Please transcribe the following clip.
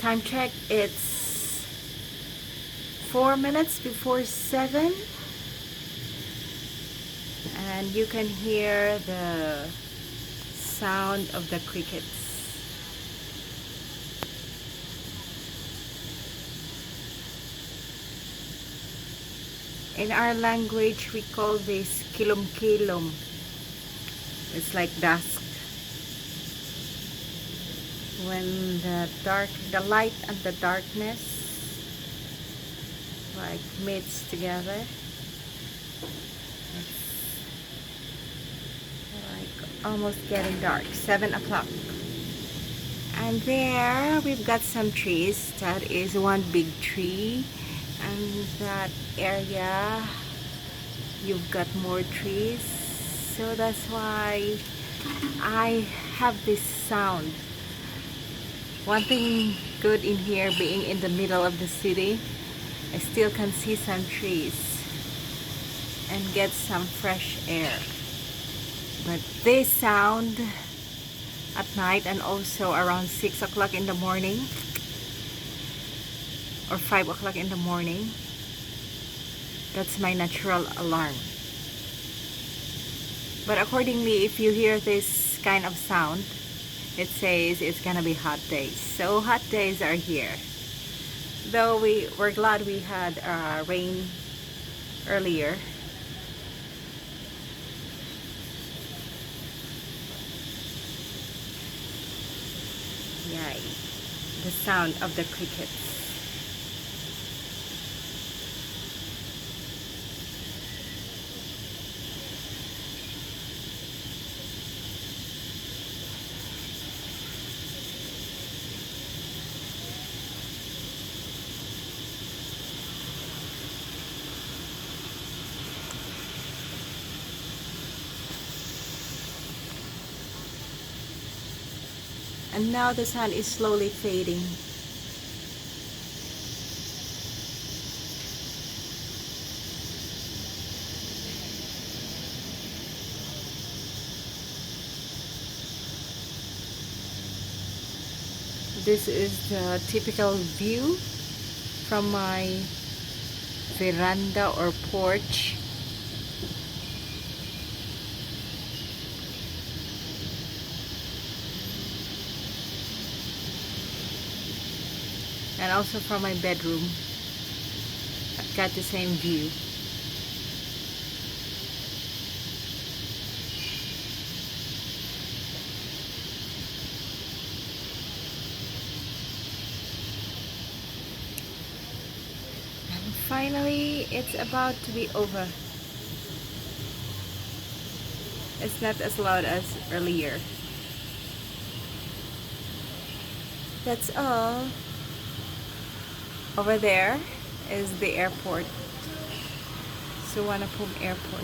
Time check, it's 4 minutes before 7, and you can hear the sound of the crickets. In our language, we call this kilom-kilom. It's like dusk. When the light and the darkness like meets together. It's like almost getting dark. 7 o'clock. And there we've got some trees. That is one big tree. And that area you've got more trees. So that's why I have this sound. One thing good in here, being in the middle of the city, I still can see some trees and get some fresh air. But this sound at night and also around 6 o'clock in the morning or 5 o'clock in the morning, that's my natural alarm. But accordingly, if you hear this kind of sound, it says it's gonna be hot days. So hot days are here. Though we're glad we had rain earlier. Yay. The sound of the crickets. And now the sun is slowly fading. This is the typical view from my veranda or porch. And also from my bedroom, I've got the same view. And finally, it's about to be over. It's not as loud as earlier. That's all. Over there is the airport, Suvarnabhumi Airport.